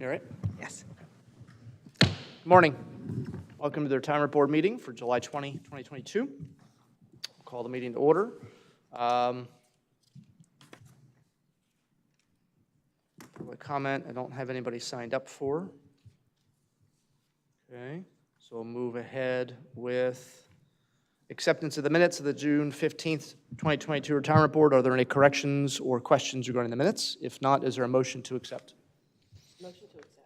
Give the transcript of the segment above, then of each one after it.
You all right? Yes. Good morning. Welcome to the Retirement Board meeting for July 20, 2022. I'll call the meeting to order. Public comment, I don't have anybody signed up for. Okay, so we'll move ahead with acceptance of the minutes of the June 15th, 2022 Retirement Board. Are there any corrections or questions regarding the minutes? If not, is there a motion to accept? Motion to accept.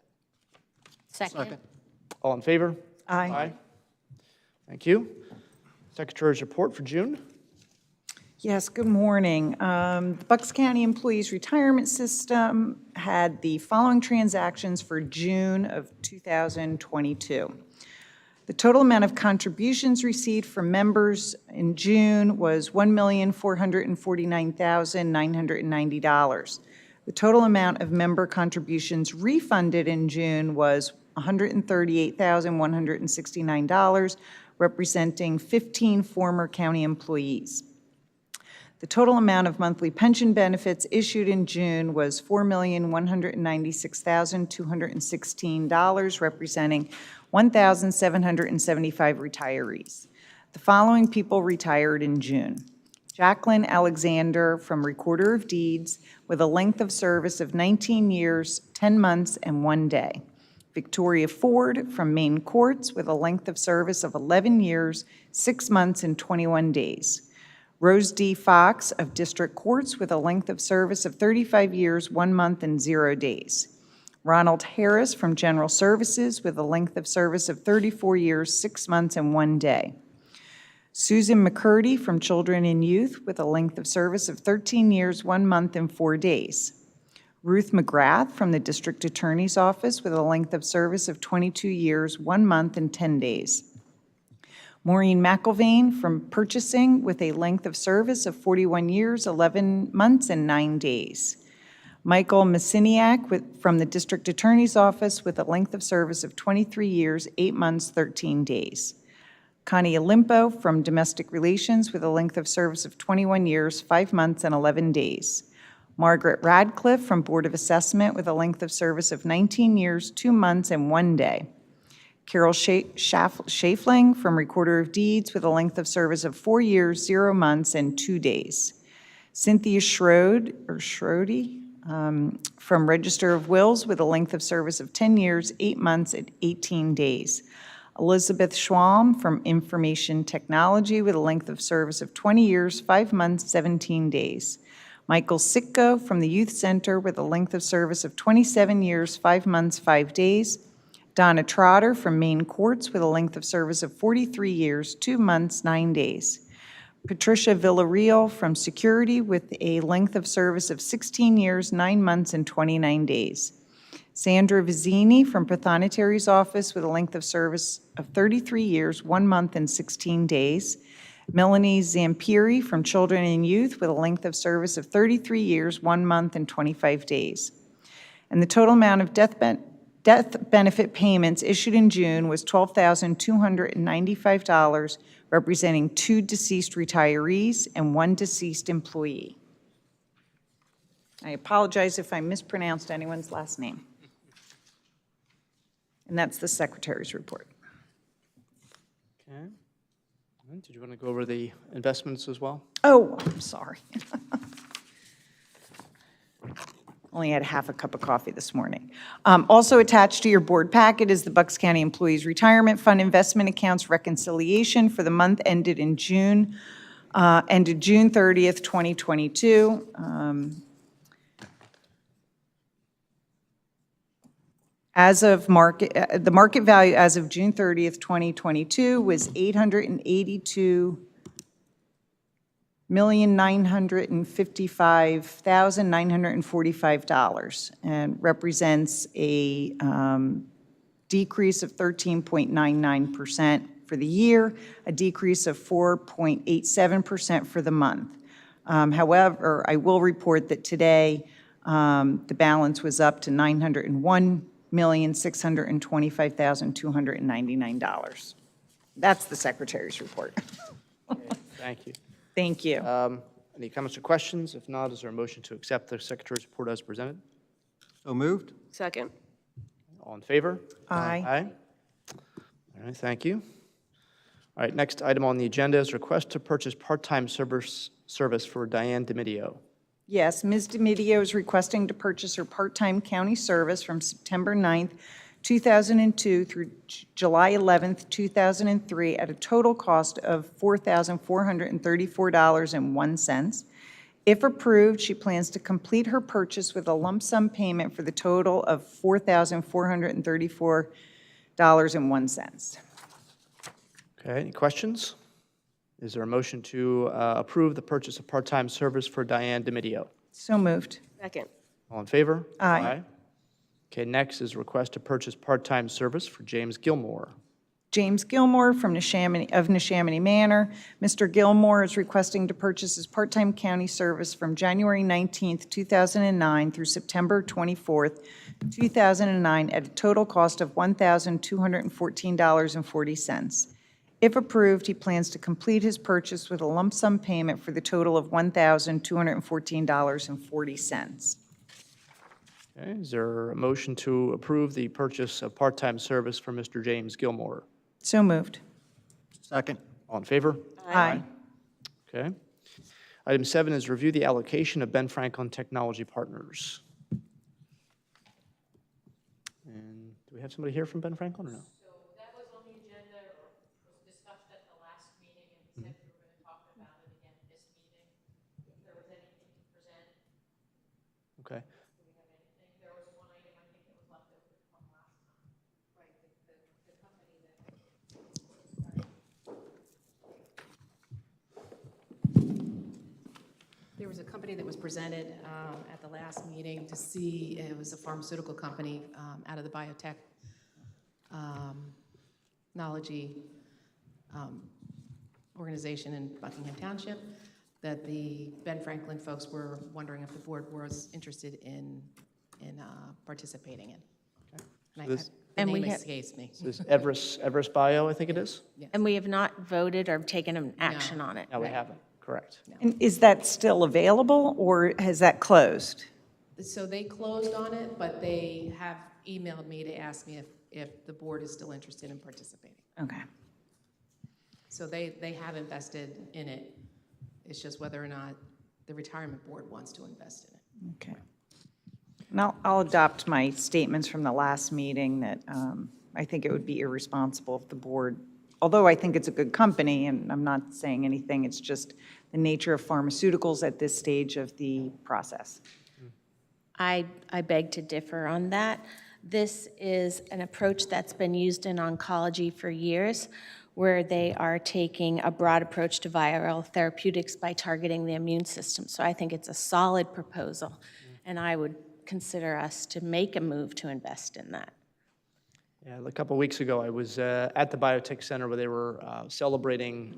Second. All in favor? Aye. Thank you. Secretary's report for June. Yes, good morning. The Bucks County Employees Retirement System had the following transactions for June of 2022. The total amount of contributions received from members in June was $1,449,990. The total amount of member contributions refunded in June was $138,169, representing 15 former county employees. The total amount of monthly pension benefits issued in June was $4,196,216, representing 1,775 retirees. The following people retired in June: Jacqueline Alexander from Recorder of Deeds with a length of service of 19 years, 10 months, and 1 day. Victoria Ford from Maine Courts with a length of service of 11 years, 6 months, and 21 days. Rose D. Fox of District Courts with a length of service of 35 years, 1 month, and 0 days. Ronald Harris from General Services with a length of service of 34 years, 6 months, and 1 day. Susan McCurdy from Children and Youth with a length of service of 13 years, 1 month, and 4 days. Ruth McGrath from the District Attorney's Office with a length of service of 22 years, 1 month, and 10 days. Maureen McIlvain from Purchasing with a length of service of 41 years, 11 months, and 9 days. Michael Masiniak from the District Attorney's Office with a length of service of 23 years, 8 months, 13 days. Connie Olimpo from Domestic Relations with a length of service of 21 years, 5 months, and 11 days. Margaret Radcliffe from Board of Assessment with a length of service of 19 years, 2 months, and 1 day. Carol Schafling from Recorder of Deeds with a length of service of 4 years, 0 months, and 2 days. Cynthia Schrode from Register of Wills with a length of service of 10 years, 8 months, and 18 days. Elizabeth Schwalm from Information Technology with a length of service of 20 years, 5 months, 17 days. Michael Sitko from the Youth Center with a length of service of 27 years, 5 months, 5 days. Donna Trotter from Maine Courts with a length of service of 43 years, 2 months, 9 days. Patricia Villarreal from Security with a length of service of 16 years, 9 months, and 29 days. Sandra Vizzini from Pathonetary's Office with a length of service of 33 years, 1 month, and 16 days. Melanie Zampiri from Children and Youth with a length of service of 33 years, 1 month, and 25 days. And the total amount of death benefit payments issued in June was $12,295, representing 2 deceased retirees and 1 deceased employee. I apologize if I mispronounced anyone's last name. And that's the Secretary's report. Okay. Did you want to go over the investments as well? Oh, I'm sorry. Only had half a cup of coffee this morning. Also attached to your board packet is the Bucks County Employees Retirement Fund investment accounts reconciliation for the month ended June 30th, 2022. As of the market value as of June 30th, 2022 was $882,955,945 and represents a decrease of 13.99% for the year, a decrease of 4.87% for the month. However, I will report that today the balance was up to $901,625,299. That's the Secretary's report. Okay, thank you. Thank you. Any comments or questions? If not, is there a motion to accept the Secretary's report as presented? So moved. Second. All in favor? Aye. Aye. All right, thank you. All right, next item on the agenda is request to purchase part-time service for Diane Demidio. Yes, Ms. Demidio is requesting to purchase her part-time county service from September 9th, 2002 through July 11th, 2003, at a total cost of $4,434.01. If approved, she plans to complete her purchase with a lump sum payment for the total of $4,434.01. Okay, any questions? Is there a motion to approve the purchase of part-time service for Diane Demidio? So moved. Second. All in favor? Aye. Okay, next is request to purchase part-time service for James Gilmore. James Gilmore from Neshaminy Manor. Mr. Gilmore is requesting to purchase his part-time county service from January 19th, 2009 through September 24th, 2009 at a total cost of $1,214.40. If approved, he plans to complete his purchase with a lump sum payment for the total of $1,214.40. Okay, is there a motion to approve the purchase of part-time service for Mr. James Gilmore? So moved. Second. All in favor? Aye. Okay. Item 7 is review the allocation of Ben Franklin Technology Partners. And do we have somebody here from Ben Franklin or no? So that was on the agenda, or was discussed at the last meeting, and we said we were going to talk about it again at this meeting. If there was anything to present, Okay. do we have anything? There was one item, I think, that was left over from last time. Right, the company that. There was a company that was presented at the last meeting to see, it was a pharmaceutical company out of the biotech technology organization in Buckingham Township, that the Ben Franklin folks were wondering if the board was interested in participating in. And So this- the And we name have- escapes me. This is Everest Bio, I think it is? Yes. And we have not voted or taken an action on it. No, we Right. haven't, correct. And is that still available, or has that closed? So they closed on it, but they have emailed me to ask me if the board is still interested in participating. Okay. So they have invested in it. It's just whether or not the retirement board wants to invest in it. Okay. And I'll adopt my statements from the last meeting that I think it would be irresponsible if the board, although I think it's a good company, and I'm not saying anything, it's just the nature of pharmaceuticals at this stage of the process. I beg to differ on that. This is an approach that's been used in oncology for years, where they are taking a broad approach to viral therapeutics by targeting the immune system. So I think it's a solid proposal, and I would consider us to make a move to invest in that. Yeah, a couple of weeks ago, I was at the Biotech Center where they were celebrating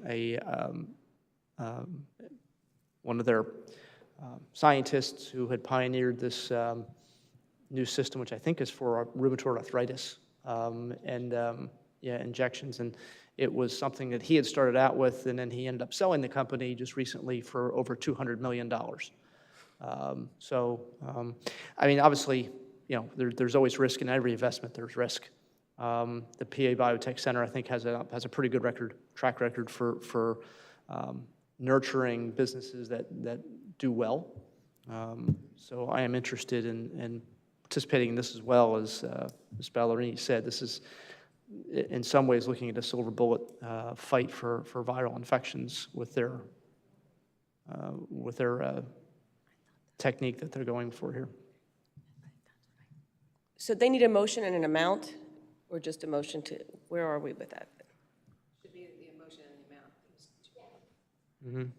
one of their scientists who had pioneered this new system, which I think is for rheumatoid arthritis, injections. And it was something that he had started out with, and then he ended up selling the company just recently for over $200 million. I mean, obviously, there's always risk in every investment. There's risk. The PA Biotech Center, I think, has a pretty good track record for nurturing businesses that do well. So I am interested in participating in this as well. As Ms. Ballerini said, this is in some ways looking at a silver bullet fight for viral infections with their technique that they're going for here. So they need a motion and an amount, or just a motion to, where are we with that? Should be the emotion and the amount.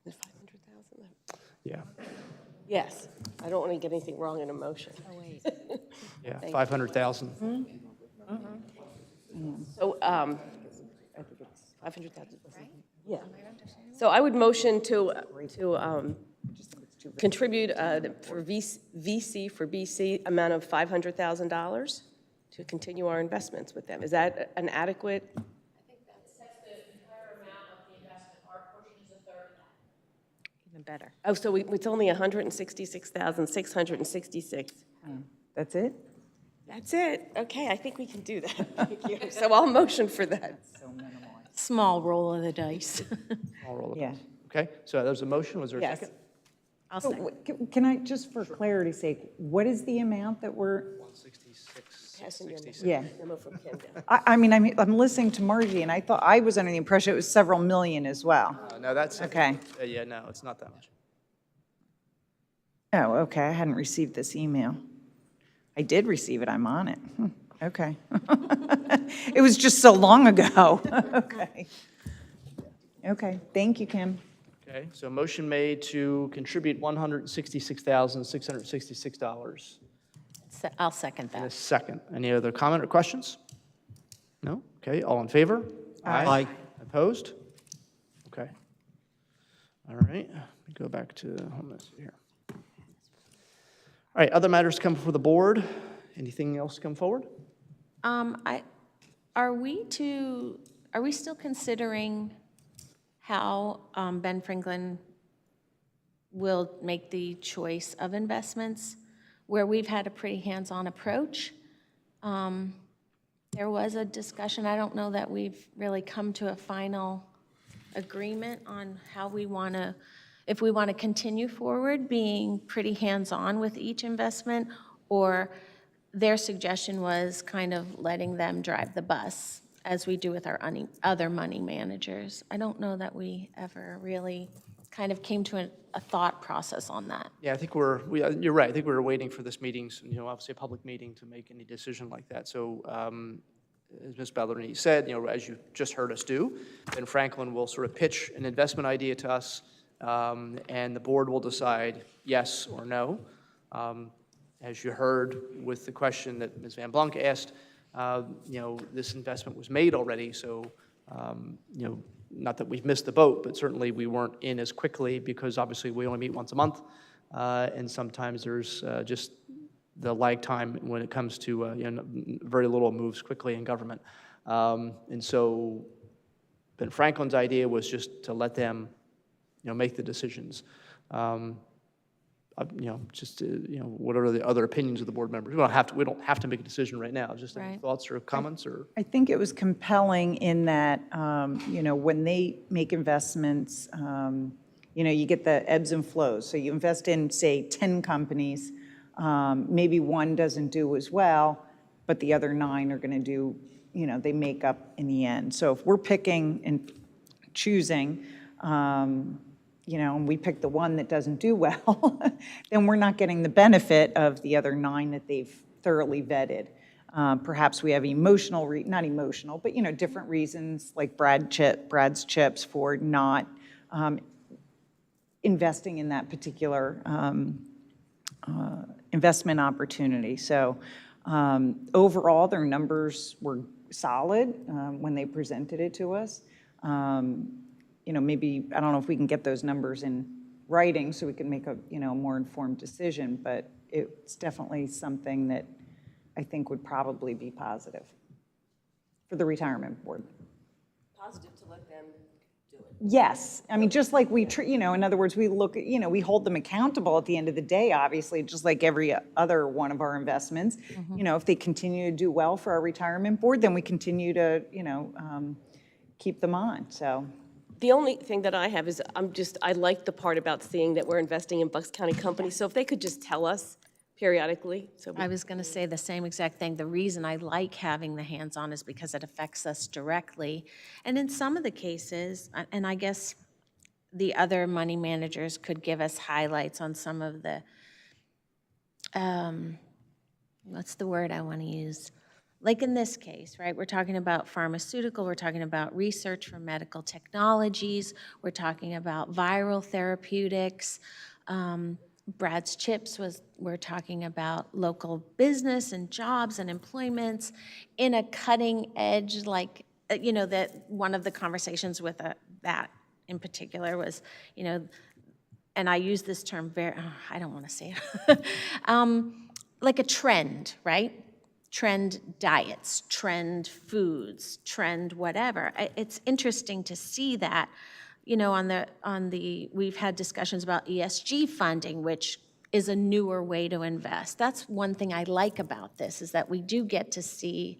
The 500,000? Yeah, Yes. I don't want to get anything wrong in a motion. Oh, wait. yeah, 500,000. So, I think it's 500,000. Yeah. So I would motion to contribute for VC for BC amount of $500,000 to continue our investments with them. Is that an adequate? I think that sets the entire amount of the investment. Our portion is a third of that. Even better. Oh, so it's only 166,666. That's it? That's it. Okay, I think we can do that. Thank you. So I'll motion for that. So minimal. Small roll of the dice. I'll roll it. Yeah. Okay, so there's a motion, was there a Yes. second? I'll So second. can I, just for clarity's sake, what is the amount that we're, 166, Passing your 66. yeah. memo from Kim down. I mean, I'm listening to Margie, and I was under the impression it was several million as well. No, that's. Okay. Yeah, no, it's not that much. Oh, okay, I hadn't received this email. I did receive it, I'm on it. Okay. It was just so long ago. Okay. Okay, thank you, Kim. Okay, so motion made to contribute $166,666. I'll second And a that. second. Any other comment or questions? No? Okay, all in favor? Aye. Opposed? Okay. All right, let me go back to, hold on a second here. All right, other matters come before the board. Anything else come forward? Are we still considering how Ben Franklin will make the choice of investments, where we've had a pretty hands-on approach? There was a discussion, I don't know that we've really come to a final agreement on how we want to, if we want to continue forward being pretty hands-on with each investment, or their suggestion was kind of letting them drive the bus, as we do with our other money managers. I don't know that we ever really kind of came to a thought process on that. Yeah, I think you're right. I think we were waiting for this meeting, obviously a public meeting to make any decision like that. So as Ms. Ballerini said, as you just heard us do, Ben Franklin will sort of pitch an investment idea to us, and the board will decide yes or no. As you heard with the question that Ms. Van Blank asked, this investment was made already, so, not that we've missed the boat, but certainly we weren't in as quickly because obviously we only meet once a month, and sometimes there's just the lag time when it comes to, very little moves quickly in government. And so Ben Franklin's idea was just to let them, make the decisions. What are the other opinions of the board members? We don't have to make a decision right now. Just any Right. thoughts or comments or? I think it was compelling in that, when they make investments, you get the ebbs and flows. So you invest in, say, 10 companies, maybe one doesn't do as well, but the other 9 are going to do, they make up in the end. So if we're picking and choosing, and we pick the one that doesn't do well, then we're not getting the benefit of the other 9 that they've thoroughly vetted. Perhaps we have not emotional, but, different reasons, like Brad's Chips for not investing in that particular investment opportunity. So overall, their numbers were solid when they presented it to us. Maybe, I don't know if we can get those numbers in writing so we can make a, more informed decision, but it's definitely something that I think would probably be positive for the retirement board. Positive to let them do it. Yes, I mean, just like we, in other words, we look at, we hold them accountable at the end of the day, obviously, just like every other one of our investments. If they continue to do well for our retirement board, then we continue to, keep them on, so. The only thing that I have is I like the part about seeing that we're investing in Bucks County companies. So if they could just tell us periodically. I was going to say the same exact thing. The reason I like having the hands-on is because it affects us directly. And in some of the cases, and I guess the other money managers could give us highlights on some of the, what's the word I want to use? Like in this case, right, we're talking about pharmaceutical, we're talking about research for medical technologies, we're talking about viral therapeutics. Brad's Chips we're talking about local business and jobs and employments in a cutting edge, like, that one of the conversations with that in particular was, and I use this term I don't want to say it, like a trend, right? Trend diets, trend foods, trend whatever. It's interesting to see that, we've had discussions about ESG funding, which is a newer way to invest. That's one thing I like about this, is that we do get to see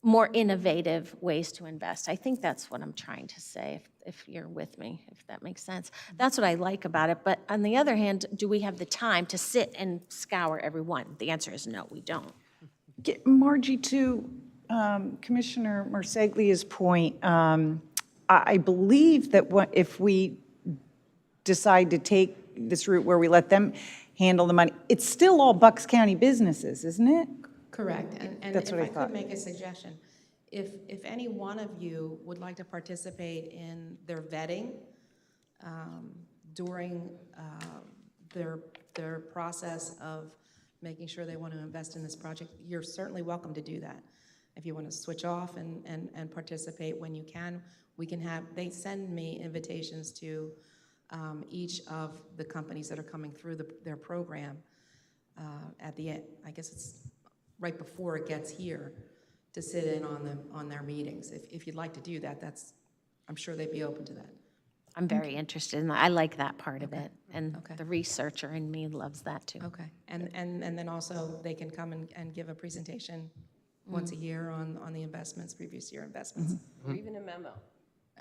more innovative ways to invest. I think that's what I'm trying to say, if you're with me, if that makes sense. That's what I like about it. But on the other hand, do we have the time to sit and scour every one? The answer is no, we don't. Margie, to Commissioner Marsaglia's point, I believe that if we decide to take this route where we let them handle the money, it's still all Bucks County businesses, isn't it? Correct, and That's if what I I thought. could make a suggestion, if any one of you would like to participate in their vetting during their process of making sure they want to invest in this project, you're certainly welcome to do that. If you want to switch off and participate when you can, we can have, they send me invitations to each of the companies that are coming through their program at the end, I guess it's right before it gets here, to sit in on their meetings. If you'd like to do that, I'm sure they'd be open to that. I'm very interested in that. I like that part of it. And Okay. the researcher in me loves that too. Okay, and then also they can come and give a presentation once a year on the investments, previous year investments, Or even a memo.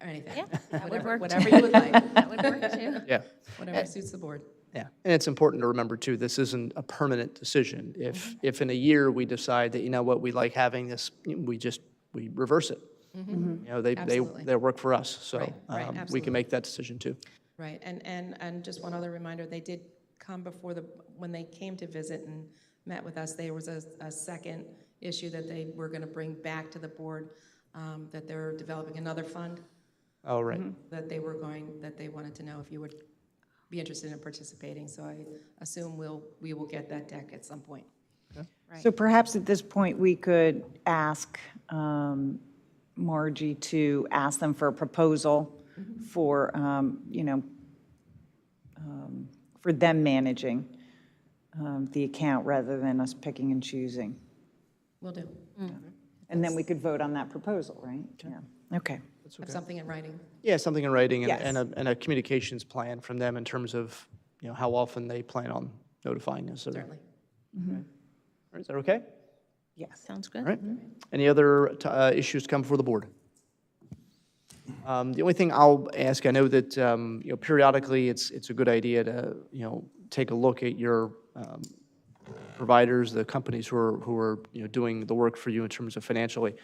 or anything. Yeah, that would Whatever, work whatever too. you would like, That would work too. Yeah. whatever suits the board. Yeah, and it's important to remember too, this isn't a permanent decision. If in a year we decide that, you know what, we like having this, we reverse it. You know, Absolutely. they work for us, so Right, we absolutely. can make that decision too. Right, and just one other reminder, they did come before when they came to visit and met with us, there was a second issue that they were going to bring back to the board, that they're developing another fund, Oh, right. that they wanted to know if you would be interested in participating, so I assume we will get that deck at some point. So perhaps at this point, we could ask Margie to ask them for a proposal for, for them managing the account rather than us picking and choosing. Will do. And then we could vote on that proposal, right? Yeah. Okay. Have something in writing. Yeah, something in writing Yes. and a communications plan from them in terms of, you know, how often they plan on notifying us. Certainly. All right, is that okay? Yes. Sounds All good. right. Any other issues to come before the board? The only thing I'll ask, I know that, you know, periodically it's a good idea to, you know, take a look at your providers, the companies who are, you know, doing the work for you in terms of financially.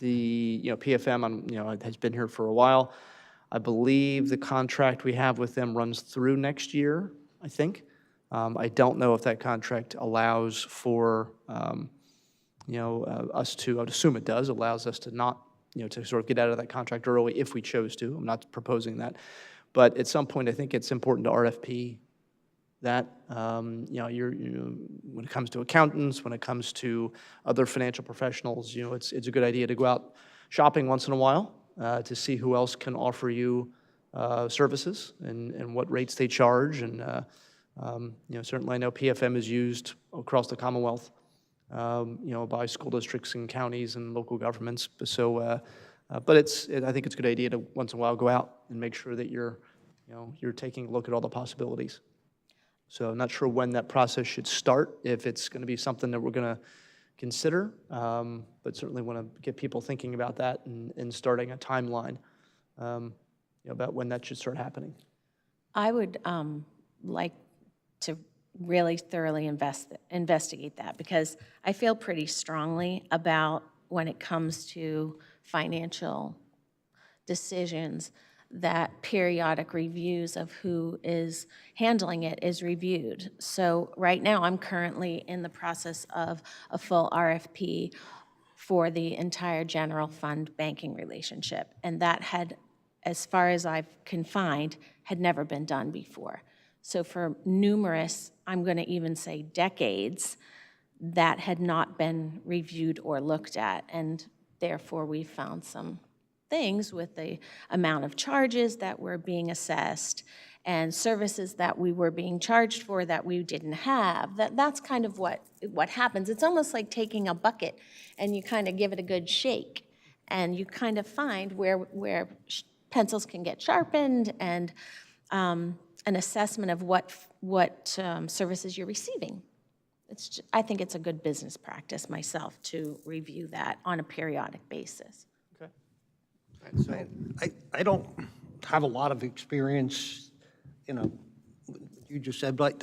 You know, PFM, you know, has been here for a while. I believe the contract we have with them runs through next year, I think. I don't know if that contract allows for, you know, us to, I'd assume it does, allows us to not, you know, to sort of get out of that contract early if we chose to. I'm not proposing that. But at some point, I think it's important to RFP that, you know, when it comes to accountants, when it comes to other financial professionals, you know, it's a good idea to go out shopping once in a while to see who else can offer you services and what rates they charge. And, you know, certainly I know PFM is used across the Commonwealth, you know, by school districts and counties and local governments. So, but I think it's a good idea to once in a while go out and make sure that you're taking a look at all the possibilities. So I'm not sure when that process should start, if it's going to be something that we're going to consider, but certainly want to get people thinking about that and starting a timeline, you know, about when that should start happening. I would like to really thoroughly investigate that, because I feel pretty strongly about when it comes to financial decisions that periodic reviews of who is handling it is reviewed. So right now, I'm currently in the process of a full RFP for the entire general fund banking relationship. And that had, as far as I can find, had never been done before. So for numerous, I'm going to even say decades, that had not been reviewed or looked at. And therefore, we found some things with the amount of charges that were being assessed and services that we were being charged for that we didn't have. That's kind of what happens. It's almost like taking a bucket and you kind of give it a good shake, and you kind of find where pencils can get sharpened, and an assessment of what services you're receiving. I think it's a good business practice myself to review that on a periodic basis. Okay. All right, so, I don't have a lot of experience, what you just said, but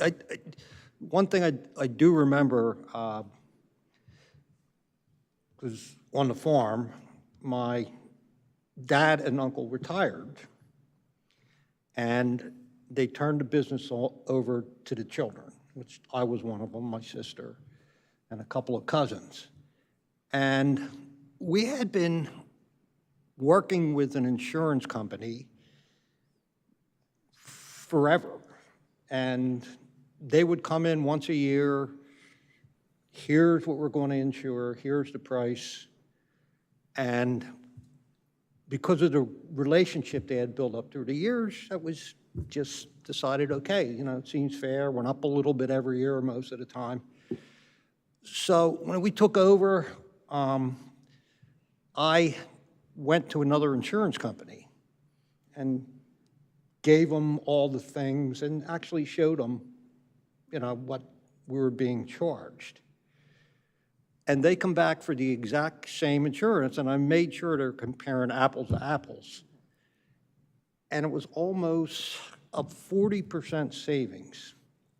one thing I do remember, was on the farm, my dad and uncle retired, and they turned the business over to the children, which I was one of them, my sister, and a couple of cousins. And we had been working with an insurance company forever. And they would come in once a year, here's what we're going to insure, here's the price. And because of the relationship they had built up through the years, that was just decided, okay, it seems fair, went up a little bit every year most of the time. So when we took over, I went to another insurance company and gave them all the things and actually showed them, what we were being charged. And they come back for the exact same insurance, and I made sure they're comparing apples to apples. And it was almost a 40% savings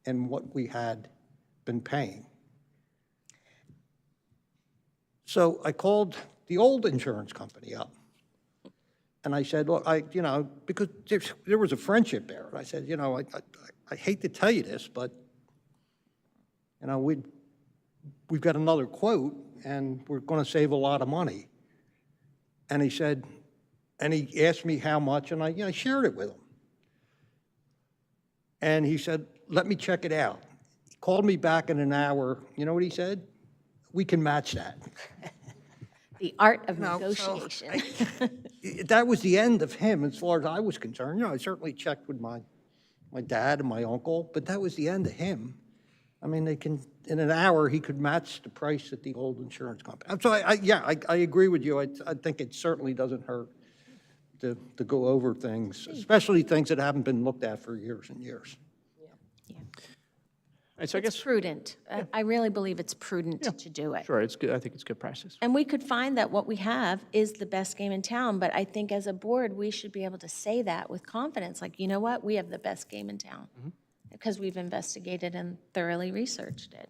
in what we had been paying. So I called the old insurance company up. And I said, look, because there was a friendship there. And I said, I hate to tell you this, but, we've got another quote, and we're going to save a lot of money. And he said, and he asked me how much, and I shared it with him. And he said, let me check it out. He called me back in an hour. You know what he said? We can match that. The art of No, so negotiation. That was the end of him as far as I was concerned. I certainly checked with my dad and my uncle, but that was the end of him. I mean, in an hour, he could match the price at the old insurance company. So I agree with you. I think it certainly doesn't hurt to go over things, especially things that haven't been looked at for years and years. all right, so I It's guess, prudent. I really believe it's prudent to do it. sure, it's good, I think it's good practice. And we could find that what we have is the best game in town, but I think as a board, we should be able to say that with confidence, like, you know what, we have the best game in town, because we've investigated and thoroughly researched it.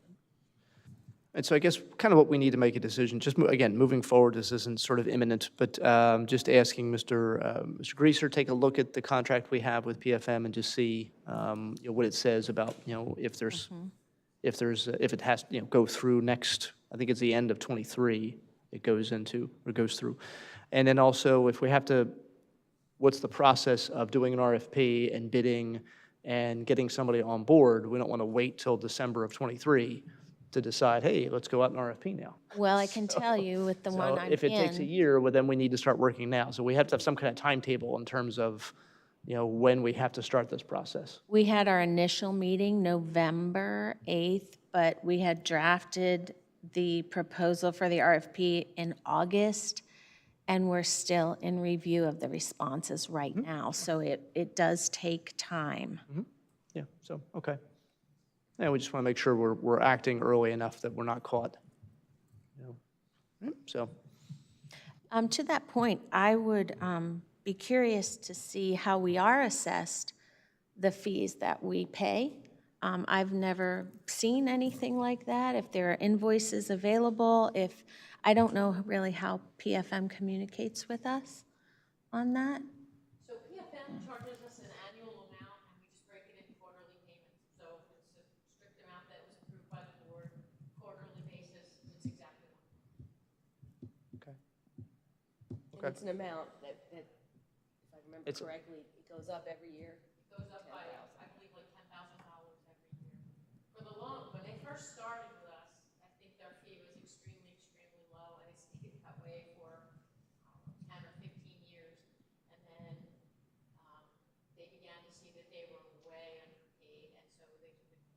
And so I guess kind of what we need to make a decision, just again, moving forward, this isn't sort of imminent, but just asking Mr. Greaser, take a look at the contract we have with PFM and just see what it says about, if it has, go through next, I think it's the end of '23, it goes through. And then also, if we have to, what's the process of doing an RFP and bidding and getting somebody on board? We don't want to wait till December of '23 to decide, hey, let's go out and RFP now. Well, I can tell you with the one So I'm if it takes a in, year, well, then we need to start working now. So we have to have some kind of timetable in terms of, when we have to start this process. we had our initial meeting November 8th, but we had drafted the proposal for the RFP in August, and we're still in review of the responses right now. So it does take time. Yeah, so, okay. Yeah, we just want to make sure we're acting early enough that we're not caught. So, To that point, I would be curious to see how we are assessed, the fees that we pay. I've never seen anything like that, if there are invoices available, I don't know really how PFM communicates with us on that. So PFM charges us an annual amount, and we just break it into quarterly payments. So it's a strict amount that was approved by the board, quarterly basis, it's exactly one. okay. And it's an amount that, if I remember It's- correctly, it goes up every year. It goes up by, I believe, like $10,000 every year. For the loan, when they first started with us, I think their fee was extremely, extremely low, and it stayed that way for 10 or 15 years. And then they began to see that they were way underpaid, and so they took a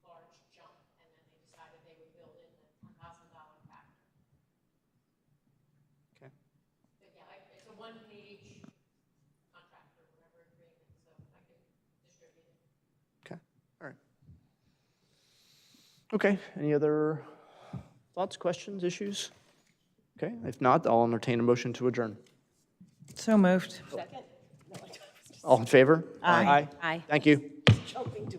large jump, and then they decided they would build in the $10,000 factor. Okay. But yeah, it's a one-page contract or whatever agreement, so I can distribute it. All right. Okay, any other thoughts, questions, issues? Okay, if not, I'll entertain a motion to adjourn. So moved. All in favor? Aye. Aye. Thank you. Jumping to